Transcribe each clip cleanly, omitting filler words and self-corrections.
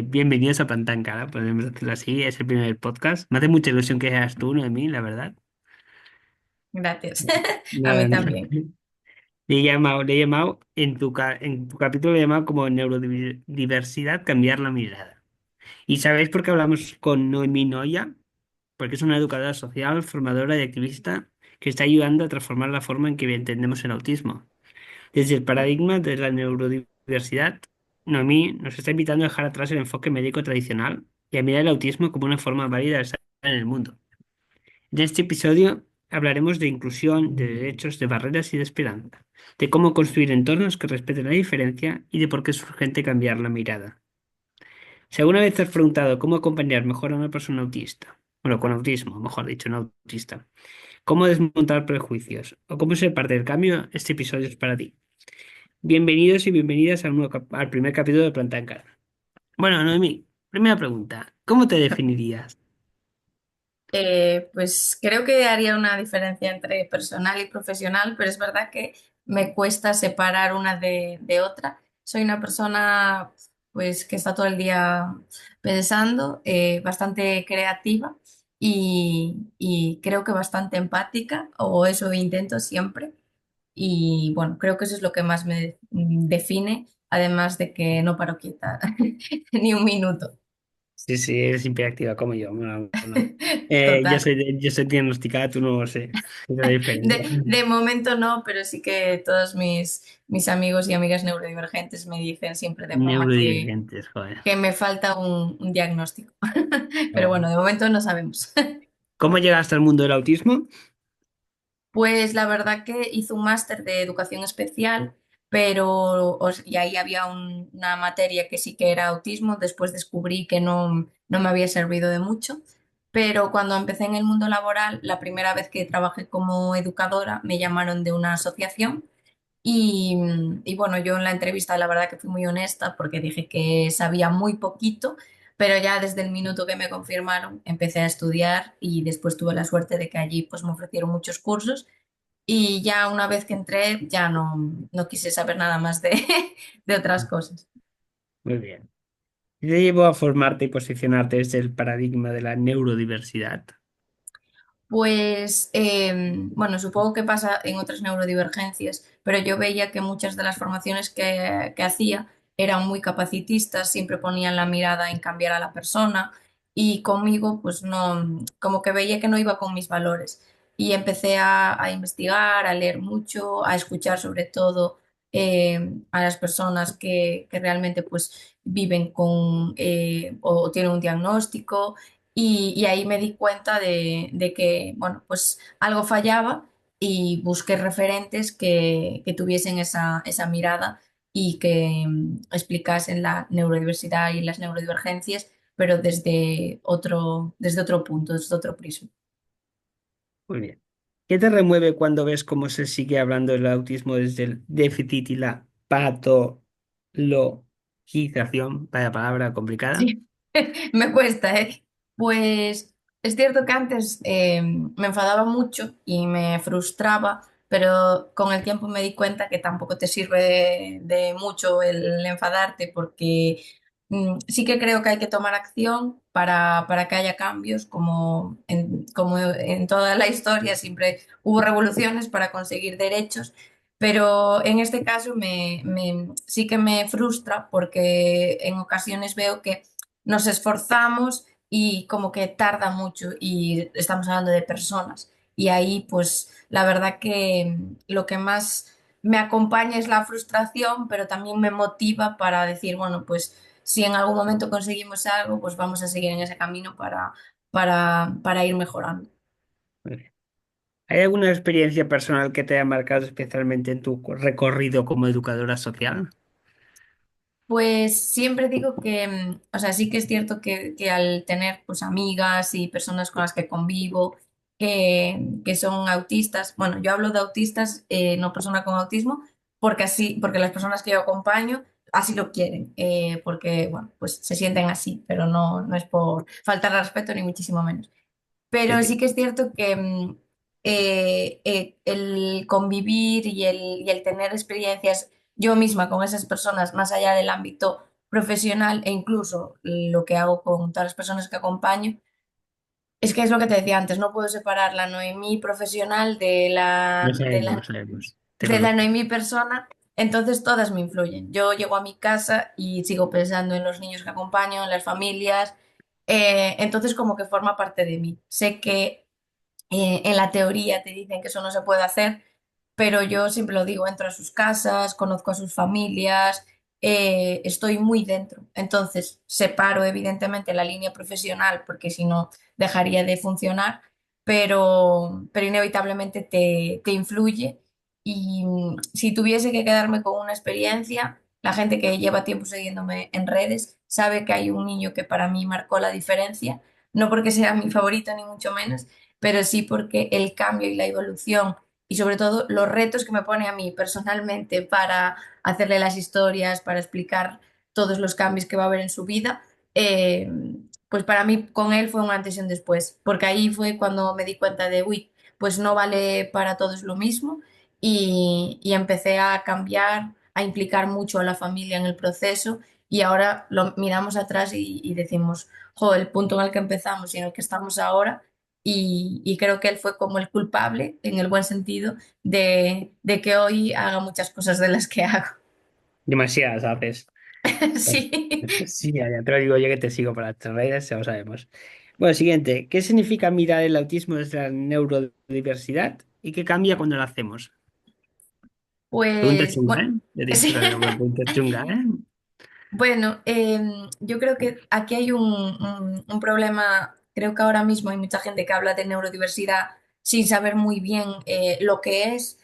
Bienvenidos a Plantáncala, podemos decirlo así, es el primer podcast. Me hace mucha ilusión que seas tú, Noemí, la verdad. Gracias. A Nada, mí nada. también. Le he llamado en tu capítulo le he llamado como neurodiversidad, cambiar la mirada. ¿Y sabéis por qué hablamos con Noemí Noya? Porque es una educadora social, formadora y activista que está ayudando a transformar la forma en que entendemos el autismo. Desde el paradigma de la neurodiversidad, Noemí nos está invitando a dejar atrás el enfoque médico tradicional y a mirar el autismo como una forma válida de estar en el mundo. En este episodio hablaremos de inclusión, de derechos, de barreras y de esperanza, de cómo construir entornos que respeten la diferencia y de por qué es urgente cambiar la mirada. Si alguna vez te has preguntado cómo acompañar mejor a una persona autista, bueno, con autismo, mejor dicho, no autista, cómo desmontar prejuicios o cómo ser parte del cambio, este episodio es para ti. Bienvenidos y bienvenidas al primer capítulo de Planta en Cara. Bueno, Noemí, primera pregunta. ¿Cómo te definirías? Pues creo que haría una diferencia entre personal y profesional, pero es verdad que me cuesta separar una de otra. Soy una persona pues que está todo el día pensando, bastante creativa y creo que bastante empática, o eso intento siempre. Y bueno, creo que eso es lo que más me define, además de que no paro quieta ni un minuto. Sí, sí, eres hiperactiva como yo. Bueno, bueno. Total. Yo soy diagnosticada, tú no lo sé. Es la diferencia. De momento no, pero sí que todos mis amigos y amigas neurodivergentes me dicen siempre de broma Neurodivergentes, joder. que me falta un diagnóstico. Pero Joder. bueno, de momento no sabemos. ¿Cómo llegaste al mundo del autismo? Pues la verdad que hice un máster de educación especial, y ahí había una materia que sí que era autismo. Después descubrí que no me había servido de mucho, pero cuando empecé en el mundo laboral, la primera vez que trabajé como educadora, me llamaron de una asociación. Y bueno, yo en la entrevista la verdad que fui muy honesta porque dije que sabía muy poquito, pero ya desde el minuto que me confirmaron empecé a estudiar y después tuve la suerte de que allí pues me ofrecieron muchos cursos, y ya una vez que entré ya no quise saber nada más de otras cosas. Muy bien. ¿Qué te llevó a formarte y posicionarte desde el paradigma de la neurodiversidad? Pues bueno, supongo que pasa en otras neurodivergencias, pero yo veía que muchas de las formaciones que hacía eran muy capacitistas, siempre ponían la mirada en cambiar a la persona, y conmigo pues no, como que veía que no iba con mis valores, y empecé a investigar, a leer mucho, a escuchar sobre todo a las personas que realmente pues viven con o tienen un diagnóstico, y ahí me di cuenta de que, bueno, pues algo fallaba, y busqué referentes que tuviesen esa mirada y que explicasen la neurodiversidad y las neurodivergencias, pero desde otro punto, desde otro prisma. Muy bien. ¿Qué te remueve cuando ves cómo se sigue hablando del autismo desde el déficit y la patologización? Vaya palabra complicada. Sí, me cuesta, ¿eh? Pues es cierto que antes me enfadaba mucho y me frustraba, pero con el tiempo me di cuenta que tampoco te sirve de mucho el enfadarte, porque sí que creo que hay que tomar acción para que haya cambios, como en toda la historia siempre hubo revoluciones para conseguir derechos. Pero en este caso sí que me frustra porque en ocasiones veo que nos esforzamos y como que tarda mucho, y estamos hablando de personas. Y ahí pues la verdad que lo que más me acompaña es la frustración, pero también me motiva para decir, bueno, pues si en algún momento conseguimos algo, pues vamos a seguir en ese camino para ir mejorando. Muy bien. ¿Hay alguna experiencia personal que te haya marcado especialmente en tu recorrido como educadora social? Pues siempre digo que, o sea, sí que es cierto que al tener pues amigas y personas con las que convivo que son autistas, bueno, yo hablo de autistas, no persona con autismo, porque las personas que yo acompaño así lo quieren, porque, bueno, pues se sienten así, pero no es por faltar al respeto ni muchísimo menos. Sí, Pero sí sí. que es cierto que el convivir y el tener experiencias yo misma con esas personas, más allá del ámbito profesional e incluso lo que hago con todas las personas que acompaño. Es que es lo que te decía antes, no puedo separar la Noemí profesional Lo sabemos, lo sabemos. Te de la conozco. Noemí persona, entonces todas me influyen. Yo llego a mi casa y sigo pensando en los niños que acompaño, en las familias, entonces como que forma parte de mí. Sé que en la teoría te dicen que eso no se puede hacer, pero yo siempre lo digo, entro a sus casas, conozco a sus familias, estoy muy dentro. Entonces, separo evidentemente la línea profesional porque si no dejaría de funcionar, pero inevitablemente te influye. Y si tuviese que quedarme con una experiencia, la gente que lleva tiempo siguiéndome en redes sabe que hay un niño que para mí marcó la diferencia, no porque sea mi favorito ni mucho menos, pero sí porque el cambio y la evolución y sobre todo los retos que me pone a mí personalmente para hacerle las historias, para explicar todos los cambios que va a haber en su vida, eh, pues para mí con él fue un antes y un después, porque ahí fue cuando me di cuenta de, uy, pues no vale para todos lo mismo y empecé a cambiar, a implicar mucho a la familia en el proceso y ahora lo miramos atrás y decimos, jo, el punto en el que empezamos y en el que estamos ahora y creo que él fue como el culpable, en el buen sentido, de que hoy haga muchas cosas de las que hago. Demasiadas veces. Sí. Sí, ya te lo digo yo que te sigo por las redes, ya lo sabemos. Bueno, siguiente. ¿Qué significa mirar el autismo desde la neurodiversidad y qué cambia cuando lo hacemos? Pregunta Pues, chunga, bueno, ¿eh? Ya te he sí. dicho que era una pregunta chunga, ¿eh? Bueno, yo creo que aquí hay un problema, creo que ahora mismo hay mucha gente que habla de neurodiversidad sin saber muy bien lo que es.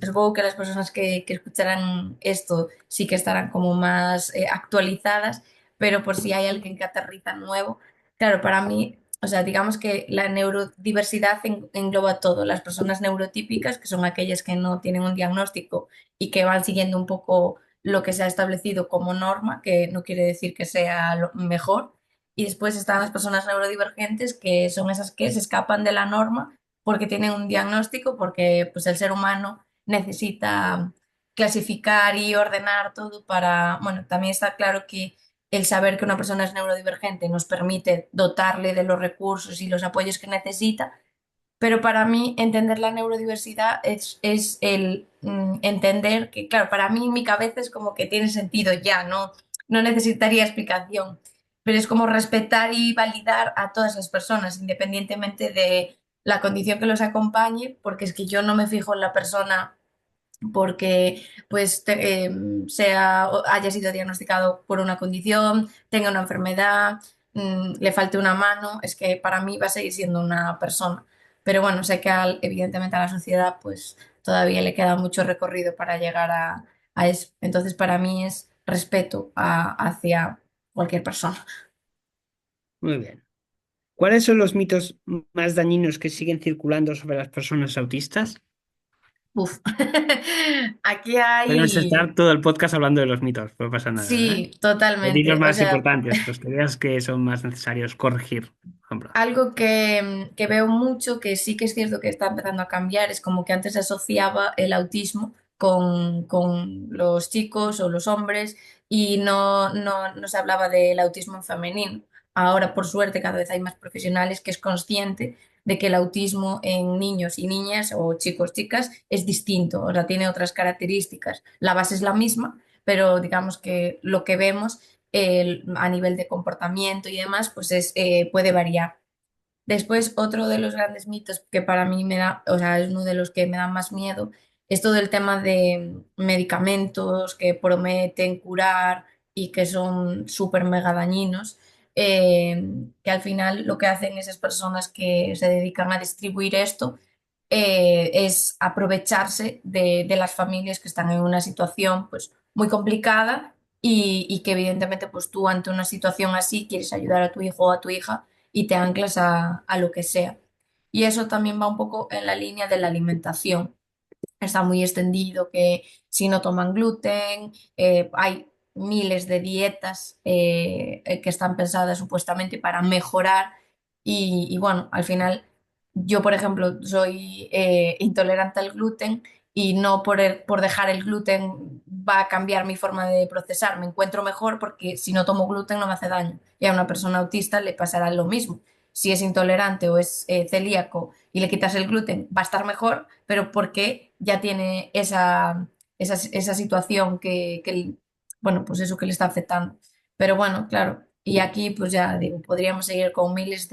Supongo que las personas que escucharán esto sí que estarán como más actualizadas, pero por si hay alguien que aterriza nuevo, claro, para mí, o sea, digamos que la neurodiversidad engloba todo, las personas neurotípicas, que son aquellas que no tienen un diagnóstico y que van siguiendo un poco lo que se ha establecido como norma, que no quiere decir que sea lo mejor. Y después están las personas neurodivergentes, que son esas que se escapan de la norma porque tienen un diagnóstico, porque pues, el ser humano necesita clasificar y ordenar todo para, bueno, también está claro que el saber que una persona es neurodivergente nos permite dotarle de los recursos y los apoyos que necesita, pero para mí entender la neurodiversidad es el entender que, claro, para mí mi cabeza es como que tiene sentido ya, no, no necesitaría explicación, pero es como respetar y validar a todas las personas, independientemente de la condición que los acompañe, porque es que yo no me fijo en la persona porque pues sea, o haya sido diagnosticado por una condición, tenga una enfermedad, le falte una mano, es que para mí va a seguir siendo una persona. Pero bueno, sé que evidentemente a la sociedad pues todavía le queda mucho recorrido para llegar a eso. Entonces para mí es respeto hacia cualquier persona. Muy bien. ¿Cuáles son los mitos más dañinos que siguen circulando sobre las personas autistas? Uf. Aquí Podemos hay... estar todo el podcast hablando de los mitos, no pasa nada, ¿eh? Sí, Di los totalmente. O más sea, importantes, los que veas que son más necesarios corregir, por ejemplo. algo que veo mucho, que sí que es cierto que está empezando a cambiar, es como que antes se asociaba el autismo con los chicos o los hombres y no se hablaba del autismo en femenino. Ahora, por suerte, cada vez hay más profesionales que es consciente de que el autismo en niños y niñas o chicos, chicas, es distinto, o sea, tiene otras características. La base es la misma, pero digamos que lo que vemos a nivel de comportamiento y demás, pues puede variar. Después, otro de los grandes mitos que para mí me da, o sea, es uno de los que me da más miedo, es todo el tema de medicamentos que prometen curar y que son súper mega dañinos, que al final lo que hacen esas personas que se dedican a distribuir esto es aprovecharse de las familias que están en una situación pues muy complicada y que evidentemente pues tú ante una situación así quieres ayudar a tu hijo o a tu hija y te anclas a lo que sea. Y eso también va un poco en la línea de la alimentación. Está muy extendido que si no toman gluten, hay miles de dietas que están pensadas supuestamente para mejorar y bueno, al final yo, por ejemplo, soy intolerante al gluten y no por dejar el gluten va a cambiar mi forma de procesar. Me encuentro mejor porque si no tomo gluten no me hace daño. Y a una persona autista le pasará lo mismo. Si es intolerante o es celíaco y le quitas el gluten, va a estar mejor, pero porque ya tiene esa situación bueno, pues eso que le está afectando. Pero bueno, claro, y aquí pues ya digo, podríamos seguir con miles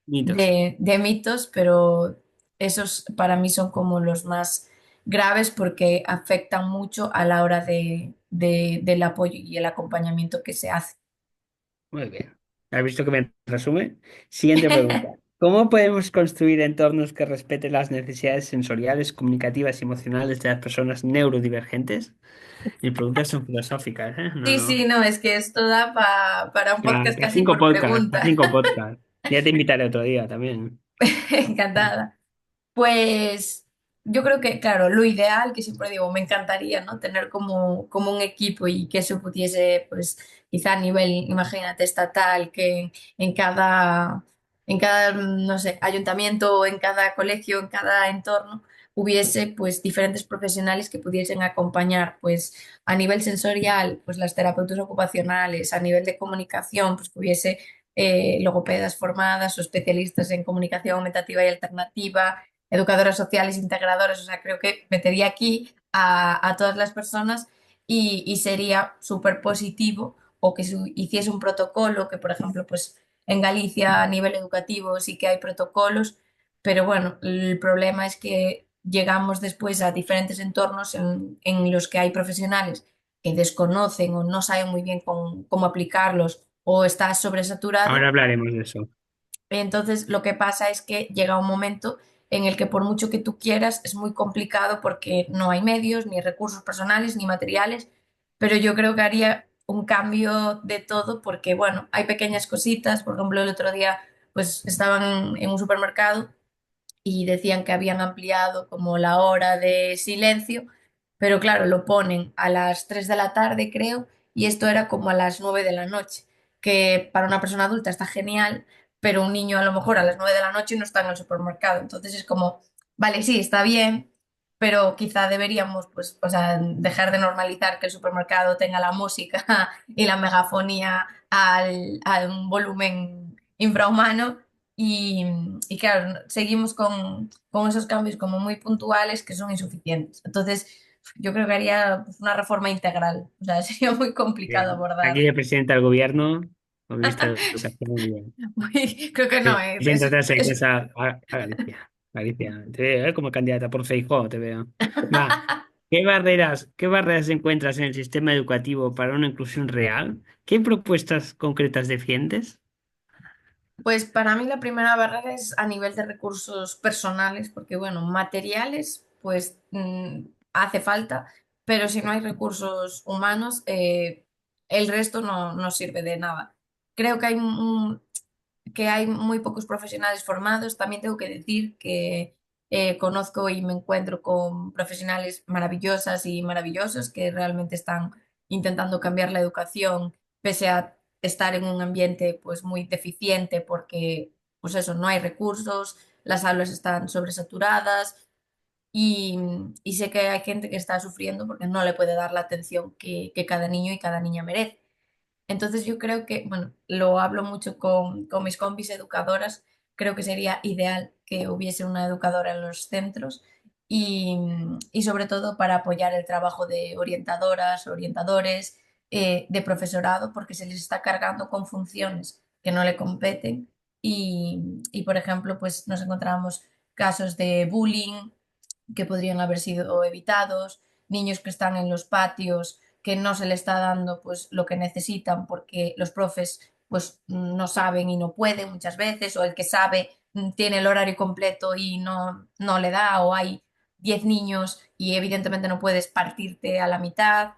Mitos. de mitos, pero esos para mí son como los más graves porque afectan mucho a la hora del apoyo y el acompañamiento que se hace. Muy bien. ¿Has visto que me resume? Siguiente pregunta. ¿Cómo podemos construir entornos que respeten las necesidades sensoriales, comunicativas y emocionales de las personas neurodivergentes? Mis preguntas son filosóficas, ¿eh? No, Sí, sí, no. no, es que esto da para un podcast Para casi cinco por podcasts, para pregunta. cinco podcasts. Ya te invitaré otro día también. Encantada. Pues yo creo que, claro, lo ideal, que siempre digo, me encantaría, ¿no? Tener como un equipo y que eso pudiese, pues, quizá a nivel, imagínate, estatal, que en cada, no sé, ayuntamiento, en cada colegio, en cada entorno, hubiese, pues, diferentes profesionales que pudiesen acompañar, pues, a nivel sensorial, pues, las terapeutas ocupacionales, a nivel de comunicación, pues, que hubiese logopedas formadas o especialistas en comunicación aumentativa y alternativa, educadoras sociales integradoras, o sea, creo que metería aquí a todas las personas y sería súper positivo o que se hiciese un protocolo, que por ejemplo, pues en Galicia a nivel educativo sí que hay protocolos, pero bueno, el problema es que llegamos después a diferentes entornos en los que hay profesionales que desconocen o no saben muy bien cómo aplicarlos o está Ahora sobresaturado. hablaremos de eso. Entonces, lo que pasa es que llega un momento en el que por mucho que tú quieras es muy complicado porque no hay medios, ni recursos personales, ni materiales, pero yo creo que haría un cambio de todo porque, bueno, hay pequeñas cositas, por ejemplo, el otro día pues estaban en un supermercado y decían que habían ampliado como la hora de silencio, pero claro, lo ponen a las 3 de la tarde, creo, y esto era como a las 9 de la noche, que para una persona adulta está genial, pero un niño a lo mejor a las 9 de la noche no está en el supermercado, entonces es como, vale, sí, está bien, pero quizá deberíamos, pues, o sea, dejar de normalizar que el supermercado tenga la música y la megafonía a un volumen infrahumano y, y claro, seguimos con esos cambios como muy puntuales que son insuficientes. Entonces, yo creo que haría pues, una reforma integral. O sea, sería muy complicado Bien. Aquí abordarlo. el presidente del gobierno, con ministro de Educación, muy bien. Creo que no, Siéntate a a Galicia. Galicia. Te veo, como candidata por Feijóo, te veo. Va. Qué barreras encuentras en el sistema educativo para una inclusión real? ¿Qué propuestas concretas defiendes? Pues para mí la primera barrera es a nivel de recursos personales, porque bueno, materiales, pues hace falta, pero si no hay recursos humanos, el resto no sirve de nada. Creo que hay muy pocos profesionales formados. También tengo que decir que conozco y me encuentro con profesionales maravillosas y maravillosos que realmente están intentando cambiar la educación, pese a estar en un ambiente pues muy deficiente porque pues eso, no hay recursos, las aulas están sobresaturadas y, y sé que hay gente que está sufriendo porque no le puede dar la atención que cada niño y cada niña merece. Entonces yo creo que, bueno, lo hablo mucho con mis compis educadoras, creo que sería ideal que hubiese una educadora en los centros y, y sobre todo para apoyar el trabajo de orientadoras, orientadores, de profesorado, porque se les está cargando con funciones que no le competen y, por ejemplo, pues nos encontramos casos de bullying que podrían haber sido evitados, niños que están en los patios que no se le está dando pues lo que necesitan porque los profes pues no saben y no pueden muchas veces o el que sabe tiene el horario completo y no le da o hay 10 niños y evidentemente no puedes partirte a la mitad.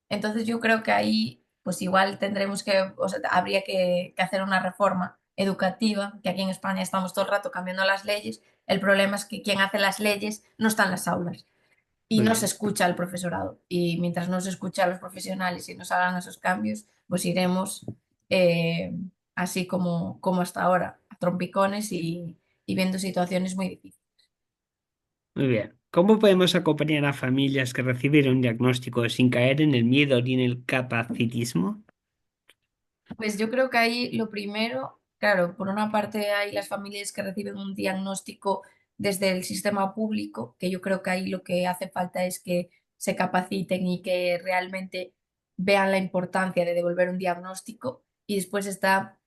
Entonces yo creo que ahí pues igual tendremos que, o sea, habría que hacer una reforma educativa, que aquí en España estamos todo el rato cambiando las leyes. El problema es que quien hace las leyes no está en las aulas y Muy no se bien. escucha al profesorado. Y mientras no se escucha a los profesionales y nos hagan esos cambios, pues iremos eh, así como hasta ahora, a trompicones y viendo situaciones muy difíciles. Muy bien. ¿Cómo podemos acompañar a familias que reciben un diagnóstico sin caer en el miedo ni en el capacitismo? Pues yo creo que ahí lo primero, claro, por una parte hay las familias que reciben un diagnóstico desde el sistema público, que yo creo que ahí lo que hace falta es que se capaciten y que realmente vean la importancia de devolver un diagnóstico. Y después está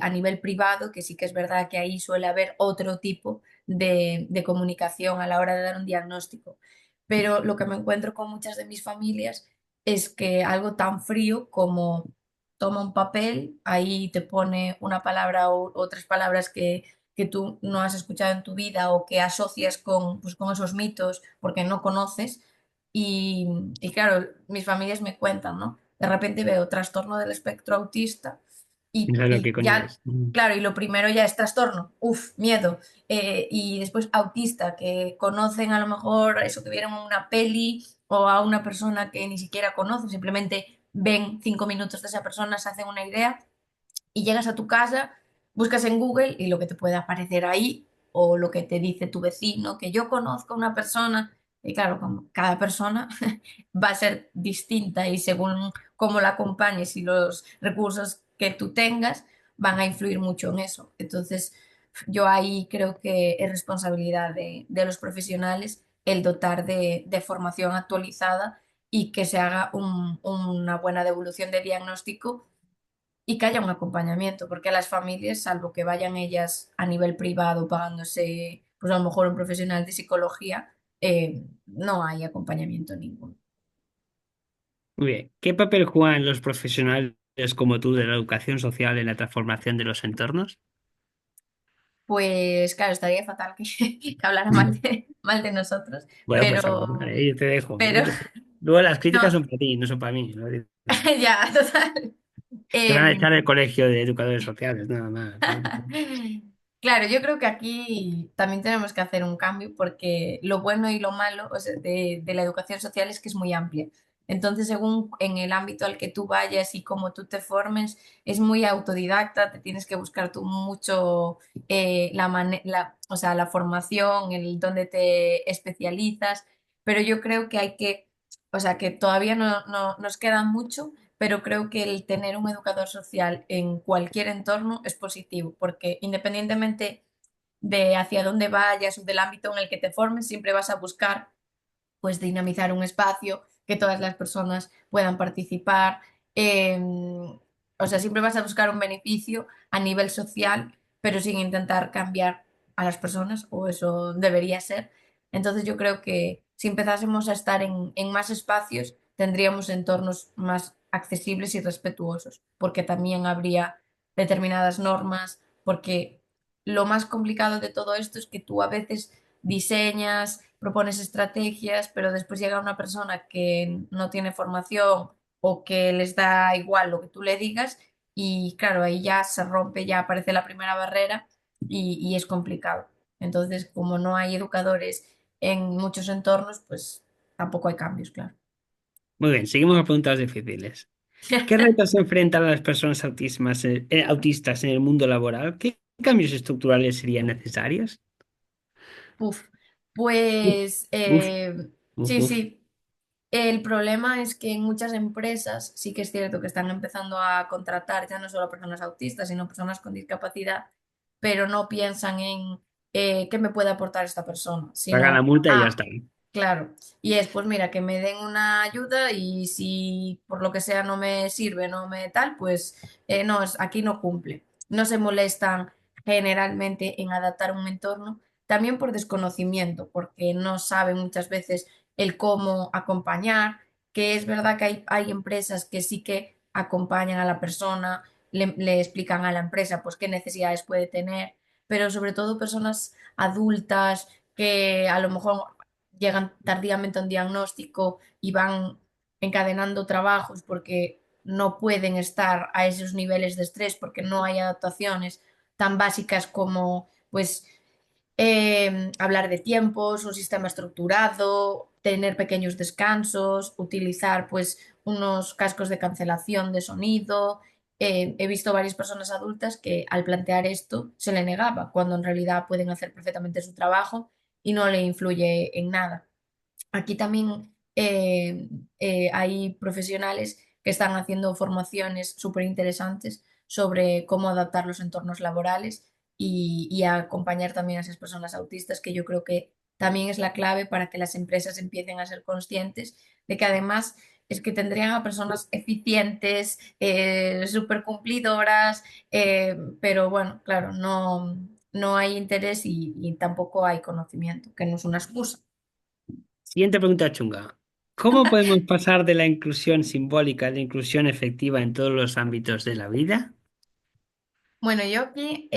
a nivel privado, que sí que es verdad que ahí suele haber otro tipo de comunicación a la hora de dar un diagnóstico. Pero lo que me encuentro con muchas de mis familias es que algo tan frío como toma un papel, ahí te pone una palabra o tres palabras que tú no has escuchado en tu vida o que asocias con, pues, con esos mitos porque no conoces. Y claro, mis familias me cuentan, ¿no? De repente veo trastorno del espectro autista No sé lo y que coño ya, es. claro, y lo primero ya es trastorno, uff, miedo. Y después autista, que conocen a lo mejor eso que vieron en una peli o a una persona que ni siquiera conocen, simplemente ven 5 minutos de esa persona, se hacen una idea y llegas a tu casa, buscas en Google y lo que te puede aparecer ahí o lo que te dice tu vecino, que yo conozco a una persona, y claro, como cada persona va a ser distinta y según cómo la acompañes y los recursos que tú tengas, van a influir mucho en eso. Entonces, yo ahí creo que es responsabilidad de los profesionales el dotar de formación actualizada y que se haga una buena devolución de diagnóstico y que haya un acompañamiento, porque a las familias, salvo que vayan ellas a nivel privado pagándose, pues a lo mejor un profesional de psicología, no hay acompañamiento ninguno. Muy bien. ¿Qué papel juegan los profesionales como tú de la educación social en la transformación de los entornos? Pues claro, estaría fatal que, que hablara mal de nosotros, Bueno, pues habla mal, pero, ¿eh? Yo te dejo. pero Luego las críticas no, son para ti, no son para mí, ¿no? ya, total. Te van a echar Em, del colegio de educadores sociales, nada más. Claro, yo creo que aquí también tenemos que hacer un cambio porque lo bueno y lo malo, o sea, de la educación social es que es muy amplia. Entonces, según en el ámbito al que tú vayas y cómo tú te formes, es muy autodidacta, te tienes que buscar tú mucho o sea, la formación, el dónde te especializas, pero yo creo que hay que, o sea, que todavía no nos queda mucho, pero creo que el tener un educador social en cualquier entorno es positivo, porque independientemente de hacia dónde vayas o del ámbito en el que te formes, siempre vas a buscar pues dinamizar un espacio, que todas las personas puedan participar. O sea, siempre vas a buscar un beneficio a nivel social, pero sin intentar cambiar a las personas, o eso debería ser. Entonces yo creo que si empezásemos a estar en más espacios, tendríamos entornos más accesibles y respetuosos, porque también habría determinadas normas, porque lo más complicado de todo esto es que tú a veces diseñas, propones estrategias, pero después llega una persona que no tiene formación o que les da igual lo que tú le digas y claro, ahí ya se rompe, ya aparece la primera barrera y es complicado. Entonces, como no hay educadores en muchos entornos, pues tampoco hay cambios, claro. Muy bien, seguimos a preguntas difíciles. ¿Qué retos se enfrentan a las personas autistas en el mundo laboral? ¿Qué cambios estructurales serían necesarios? Uf, Uf, pues uf, uf, sí, uf. sí. El problema es que en muchas empresas sí que es cierto que están empezando a contratar ya no solo a personas autistas, sino personas con discapacidad, pero no piensan en qué me puede aportar esta persona, Paga la sino, multa y ya está. ah, claro, y es pues mira, que me den una ayuda y si por lo que sea no me sirve, no me tal, pues no, aquí no cumple. No se molestan generalmente en adaptar un entorno, también por desconocimiento, porque no saben muchas veces el cómo acompañar, que es verdad que hay empresas que sí que acompañan a la persona, le explican a la empresa pues qué necesidades puede tener, pero sobre todo personas adultas que a lo mejor llegan tardíamente a un diagnóstico y van encadenando trabajos porque no pueden estar a esos niveles de estrés porque no hay adaptaciones tan básicas como pues hablar de tiempos, un sistema estructurado, tener pequeños descansos, utilizar pues unos cascos de cancelación de sonido. He visto varias personas adultas que al plantear esto se le negaba, cuando en realidad pueden hacer perfectamente su trabajo y no le influye en nada. Aquí también hay profesionales que están haciendo formaciones súper interesantes sobre cómo adaptar los entornos laborales y acompañar también a esas personas autistas, que yo creo que también es la clave para que las empresas empiecen a ser conscientes de que además es que tendrían a personas eficientes, súper cumplidoras, pero bueno, claro, no hay interés y tampoco hay conocimiento, que no es una excusa. Siguiente pregunta chunga. ¿Cómo podemos pasar de la inclusión simbólica a la inclusión efectiva en todos los ámbitos de la vida? Bueno, yo aquí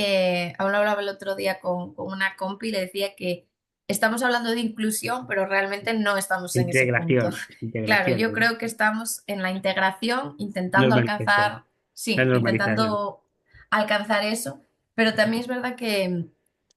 aún hablaba el otro día con una compi y le decía que estamos hablando de inclusión, pero realmente no estamos en ese punto. Integración, Claro, integración, yo ¿no? creo que estamos en la integración, intentando Normalización. alcanzar, La sí, normalización. intentando alcanzar eso, pero también es verdad que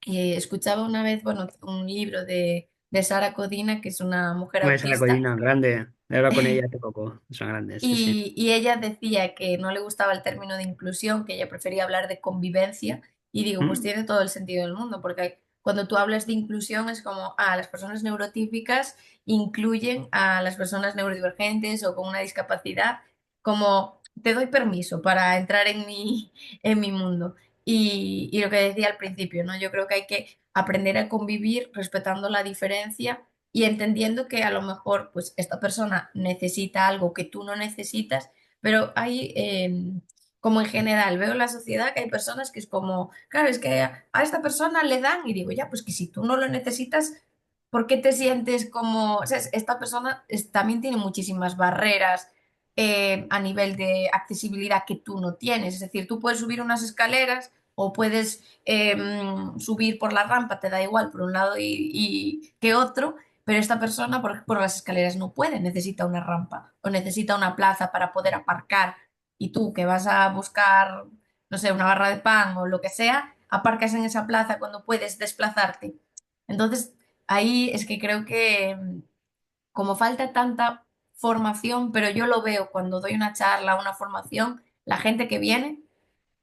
escuchaba una vez, bueno, un libro de Sara Codina, que es una mujer Una esa autista. collina grande. He hablado con ella hace poco. Son grandes, sí, sí. Y ella decía que no le gustaba el término de inclusión, que ella prefería hablar de convivencia. Y digo, pues ¿Mm? tiene todo el sentido del mundo, porque cuando tú hablas de inclusión es como, las personas neurotípicas incluyen a las personas neurodivergentes o con una discapacidad, como te doy permiso para entrar en mi mundo. Y lo que decía al principio, ¿no? Yo creo que hay que aprender a convivir respetando la diferencia y entendiendo que a lo mejor pues esta persona necesita algo que tú no necesitas, pero hay, como en general, veo en la sociedad que hay personas que es como, claro, es que a esta persona le dan y digo, ya, pues que si tú no lo necesitas, ¿por qué te sientes como, o sea, esta persona también tiene muchísimas barreras a nivel de accesibilidad que tú no tienes? Es decir, tú puedes subir unas escaleras o puedes subir por la rampa, te da igual por un lado y que otro, pero esta persona por las escaleras no puede, necesita una rampa o necesita una plaza para poder aparcar. Y tú que vas a buscar, no sé, una barra de pan o lo que sea, aparcas en esa plaza cuando puedes desplazarte. Entonces, ahí es que creo que como falta tanta formación, pero yo lo veo cuando doy una charla, una formación, la gente que viene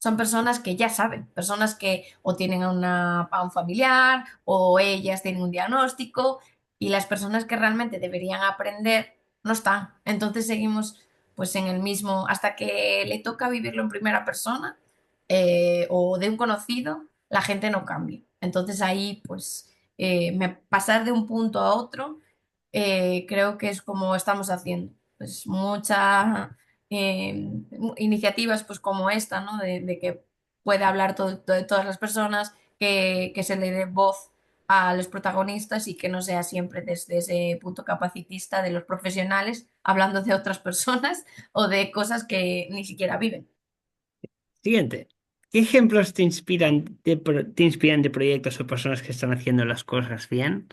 son personas que ya saben, personas que o tienen a un familiar o ellas tienen un diagnóstico y las personas que realmente deberían aprender no están. Entonces seguimos pues en el mismo, hasta que le toca vivirlo en primera persona o de un conocido, la gente no cambia. Entonces ahí pues pasar de un punto a otro creo que es como estamos haciendo. Pues mucha iniciativas pues como esta, ¿no? De que pueda hablar de todas las personas, que se le dé voz a los protagonistas y que no sea siempre desde ese punto capacitista de los profesionales hablando de otras personas o de cosas que ni siquiera viven. Siguiente. ¿Qué ejemplos te inspiran de proyectos o personas que están haciendo las cosas bien?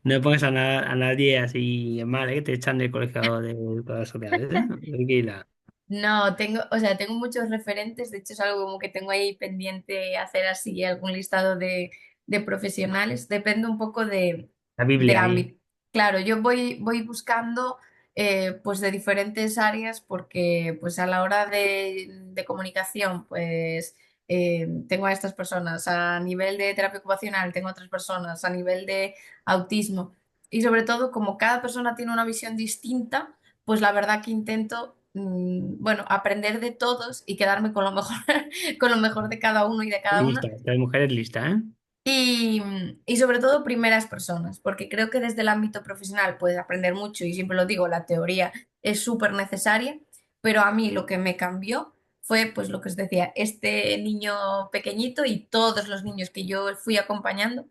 No pongas a nadie así mal, ¿eh? Que te echan del colegio de educadoras sociales, ¿eh? Tranquila. No, tengo, o sea, tengo muchos referentes, de hecho es algo como que tengo ahí pendiente hacer así algún listado de profesionales, depende un poco La de Biblia ahí. ámbito. Claro, yo voy buscando pues de diferentes áreas porque pues a la hora de comunicación pues tengo a estas personas, a nivel de terapia ocupacional tengo a otras personas, a nivel de autismo y sobre todo como cada persona tiene una visión distinta pues la verdad que intento, bueno, aprender de todos y quedarme con lo mejor, con lo mejor de cada uno y de cada Lista, una. esta mujer es lista, ¿eh? Y sobre todo primeras personas, porque creo que desde el ámbito profesional puedes aprender mucho y siempre lo digo, la teoría es súper necesaria, pero a mí lo que me cambió fue pues lo que os decía, este niño pequeñito y todos los niños que yo fui acompañando,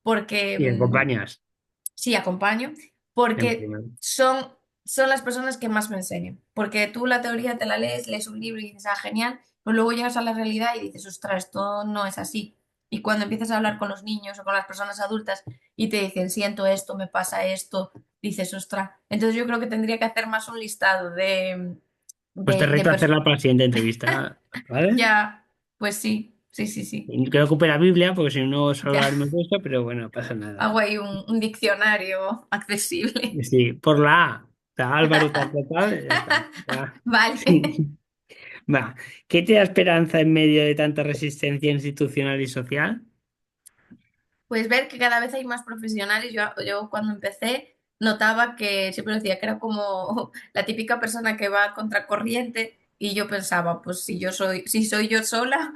porque Y acompañas sí, acompaño, en porque primer. son las personas que más me enseñan. Porque tú la teoría te la lees, lees un libro y dices, genial, pero luego llegas a la realidad y dices, ostras, esto no es así. Y cuando empiezas a hablar con los niños o con las personas adultas y te dicen, siento esto, me pasa esto, dices, ostras. Entonces yo creo que tendría que hacer más un listado Pues te de reto a hacerla para la siguiente entrevista, ¿vale? Ya, pues sí, sí, sí, sí. Y que ocupe la Biblia, porque si no solo Ya, haremos esto, pero bueno, no pasa nada. hago ahí un diccionario accesible. Sí, por la A. O sea, Álvaro tal, tal, tal, ya está. Va. Vale. Va. ¿Qué te da esperanza en medio de tanta resistencia institucional y social? Pues ver que cada vez hay más profesionales. Yo cuando empecé notaba que siempre decía que era como la típica persona que va a contracorriente y yo pensaba, pues si soy yo sola,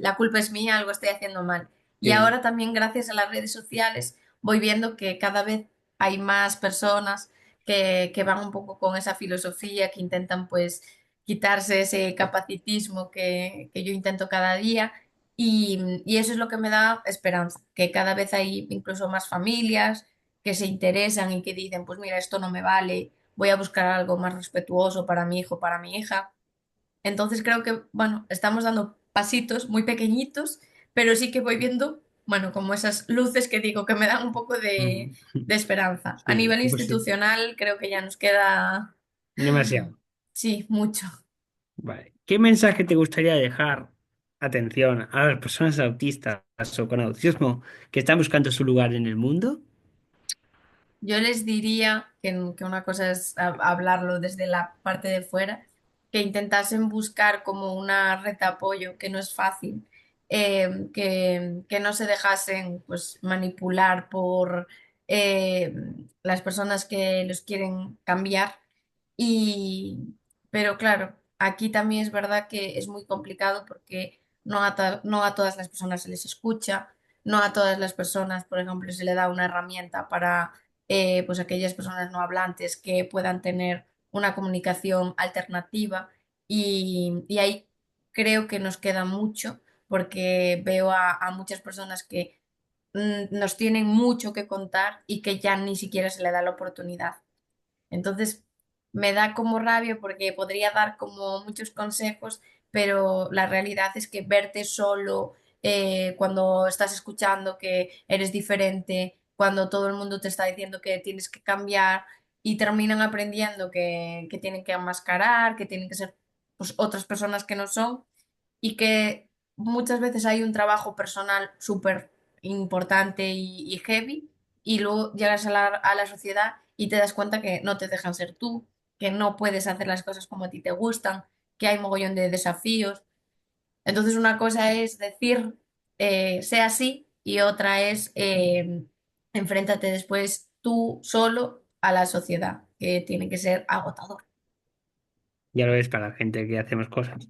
la culpa es mía, algo estoy haciendo mal. Y Sí, ahora también gracias a las redes sociales voy viendo que cada vez hay más personas que van un poco con esa filosofía, que intentan pues quitarse ese capacitismo que yo intento cada día y eso es lo que me da esperanza, que cada vez hay incluso más familias que se interesan y que dicen, pues mira, esto no me vale, voy a buscar algo más respetuoso para mi hijo, para mi hija. Entonces creo que, bueno, estamos dando pasitos muy pequeñitos, pero sí que voy viendo, bueno, como esas luces que digo que me dan un poco ujú, de esperanza. A sí, nivel pues sí, institucional creo que ya nos queda, demasiado. sí, mucho. Vale. ¿Qué mensaje te gustaría dejar, atención, a las personas autistas o con autismo que están buscando su lugar en el mundo? Yo les diría que una cosa es hablarlo desde la parte de fuera, que intentasen buscar como una red de apoyo, que no es fácil, que no se dejasen pues, manipular por eh, las personas que los quieren cambiar y, pero claro, aquí también es verdad que es muy complicado porque no a todas las personas se les escucha, no a todas las personas, por ejemplo, se le da una herramienta para pues aquellas personas no hablantes que puedan tener una comunicación alternativa y ahí creo que nos queda mucho porque veo a muchas personas que nos tienen mucho que contar y que ya ni siquiera se le da la oportunidad. Entonces, me da como rabia porque podría dar como muchos consejos, pero la realidad es que verte solo cuando estás escuchando que eres diferente, cuando todo el mundo te está diciendo que tienes que cambiar y terminan aprendiendo que tienen que enmascarar, que tienen que ser pues, otras personas que no son y que muchas veces hay un trabajo personal súper importante y heavy y luego llegas a la sociedad y te das cuenta que no te dejan ser tú, que no puedes hacer las cosas como a ti te gustan, que hay mogollón de desafíos. Entonces una cosa es decir, sea así y otra es enfréntate después tú solo a la sociedad, que tiene que ser agotador. Ya lo ves para la gente que hacemos cosas.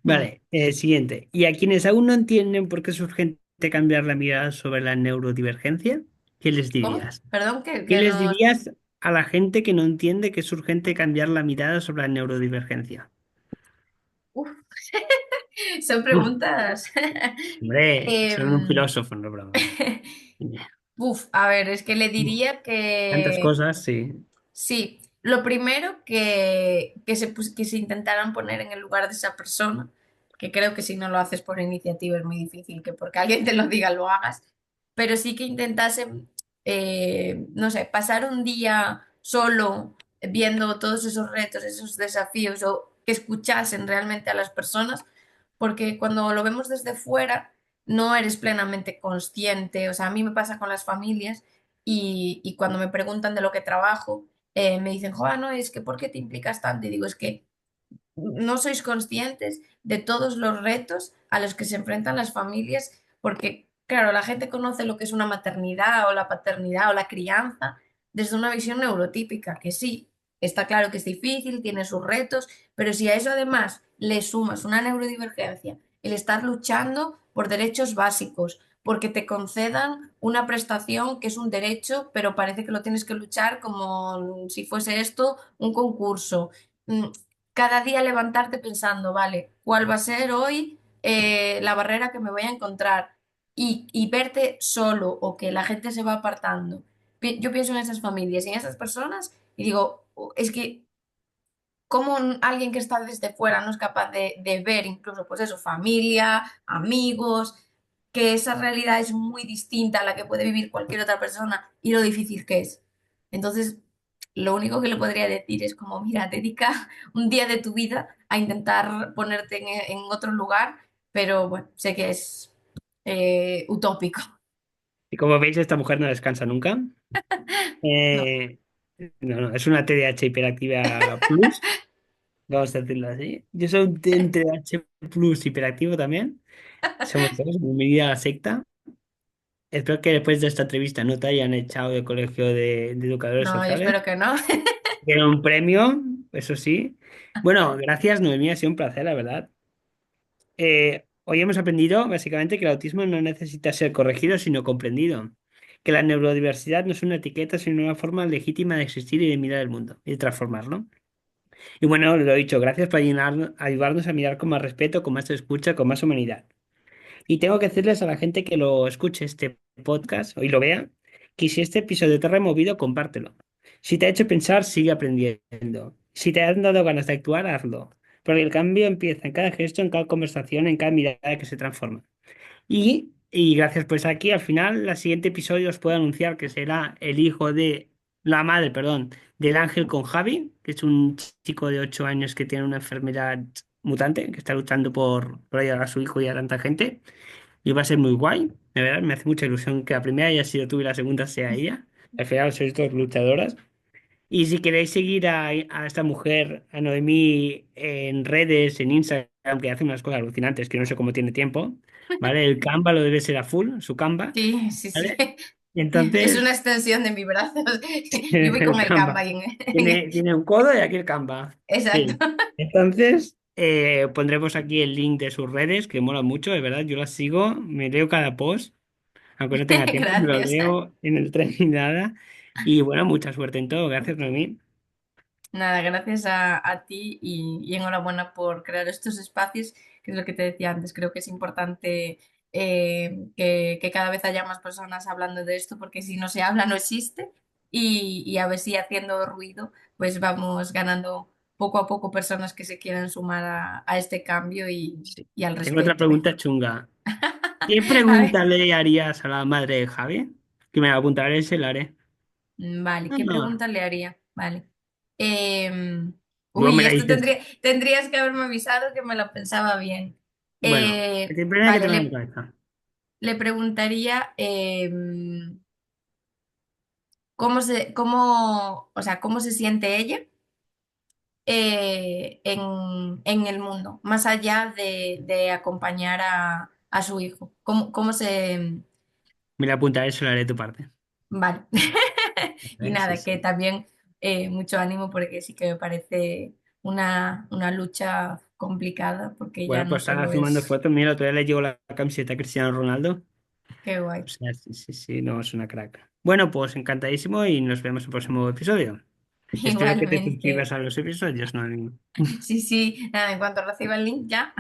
Mm. Vale, siguiente. ¿Y a quienes aún no entienden por qué es urgente cambiar la mirada sobre la neurodivergencia? ¿Qué les ¿Cómo? dirías? Perdón, ¿Qué que les no... dirías a la gente que no entiende que es urgente cambiar la mirada sobre la neurodivergencia? Uf, son Uf, preguntas. hombre, son un Em, filósofo, no broma. Uf, a ver, es que le Uf, diría tantas que cosas, sí. sí, lo primero que se intentaran poner en el lugar de esa persona, que creo que si no lo haces por iniciativa es muy difícil que porque alguien te lo diga lo hagas, pero sí que intentasen, no sé, pasar un día solo viendo todos esos retos, esos desafíos o que escuchasen realmente a las personas, porque cuando lo vemos desde fuera no eres plenamente consciente, o sea, a mí me pasa con las familias y cuando me preguntan de lo que trabajo, me dicen, Joa, no, es que ¿por qué te implicas tanto? Y digo, es que no sois conscientes de todos los retos a los que se enfrentan las familias, porque, claro, la gente conoce lo que es una maternidad o la paternidad o la crianza desde una visión neurotípica, que sí, está claro que es difícil, tiene sus retos, pero si a eso además le sumas una neurodivergencia, el estar luchando por derechos básicos, porque te concedan una prestación que es un derecho, pero parece que lo tienes que luchar como si fuese esto un concurso. Mm, Cada día levantarte pensando, vale, ¿cuál va a ser hoy la barrera que me voy a encontrar? Y verte solo o que la gente se va apartando. Yo pienso en esas familias y en esas personas y digo, es que cómo alguien que está desde fuera no es capaz de ver incluso, pues eso, familia, amigos, que esa realidad es muy distinta a la que puede vivir cualquier otra persona y lo difícil que es. Entonces, lo único que le podría decir es como, mira, dedica un día de tu vida a intentar ponerte en otro lugar, pero bueno, sé que es utópico. Y como veis, esta mujer no descansa nunca. No. Eh, no, no, es una TDAH hiperactiva plus, vamos a decirlo así. Yo soy un TDAH plus hiperactivo también. Somos todos, bienvenida a la secta. espero que después de esta entrevista no te hayan echado del colegio de educadores No, yo sociales. espero que no. Tiene un premio, eso sí. Bueno, gracias, Noemí, ha sido un placer, la verdad. Hoy hemos aprendido básicamente que el autismo no necesita ser corregido, sino comprendido. Que la neurodiversidad no es una etiqueta, sino una forma legítima de existir y de mirar el mundo y de transformarlo. Y bueno, lo he dicho, gracias por ayudarnos a mirar con más respeto, con más escucha, con más humanidad. Y tengo que decirles a la gente que lo escuche este podcast o y lo vea, que si este episodio te ha removido, compártelo. Si te ha hecho pensar, sigue aprendiendo. Si te han dado ganas de actuar, hazlo. Porque el cambio empieza en cada gesto, en cada conversación, en cada mirada que se transforma. Y gracias pues aquí, al final, el siguiente episodio os puedo anunciar que será el hijo de, la madre, perdón, del Ángel con Javi, que es un chico de 8 años que tiene una enfermedad mutante, que está luchando por ayudar a su hijo y a tanta gente. Y va a ser muy guay, de verdad, me hace mucha ilusión que la primera haya sido tú y la segunda sea ella. Al final sois dos luchadoras. Y si queréis seguir a esta mujer, a Noemí, en redes, en Instagram, que hace unas cosas alucinantes, que no sé cómo tiene tiempo, ¿vale? El Canva lo debe ser a full, su Canva, Sí, sí, sí. ¿vale? Y Es una entonces, extensión de mi brazo. Yo voy el con el Canva Canva. ahí Tiene un codo y aquí el Canva. Exacto. Sí. Entonces, pondremos aquí el link de sus redes, que mola mucho, de verdad. Yo las sigo, me leo cada post, aunque no tenga tiempo, me lo Gracias. leo en el tren y nada. Y bueno, mucha suerte en todo. Gracias, Noemí. Nada, gracias a ti y enhorabuena por crear estos espacios, que es lo que te decía antes. Creo que es importante que cada vez haya más personas hablando de esto, porque si no se habla, no existe. Y a ver si haciendo ruido, pues vamos ganando poco a poco personas que se quieran sumar a este cambio Sí. y al Tengo otra respeto, ¿eh? pregunta chunga. ¿Qué A ver, pregunta le harías a la madre de Javi? Que me la apuntaré y se la haré. vale, ¿qué Ah, pregunta le haría? Vale. Em, luego me uy, la esto dices. tendrías que haberme avisado que me lo pensaba bien. Bueno, la primera que Vale, tengo en mi cabeza. le preguntaría o sea, cómo se siente ella en el mundo, más allá de acompañar a su hijo. Cómo se... Me la apuntaré y se la haré de tu parte. Vale. Y Sí, nada, que sí. también mucho ánimo porque sí que me parece una lucha complicada porque ya Bueno, no pues estaba solo filmando es... fotos. Mira, todavía le llevo la camiseta a Cristiano Ronaldo. Qué guay. O sea, sí, sí, sí, no, es una crack. Bueno, pues encantadísimo y nos vemos en el próximo episodio. Espero que te Igualmente. suscribas a los episodios, ¿no? Sí, sí, nada, en cuanto reciba el link ya.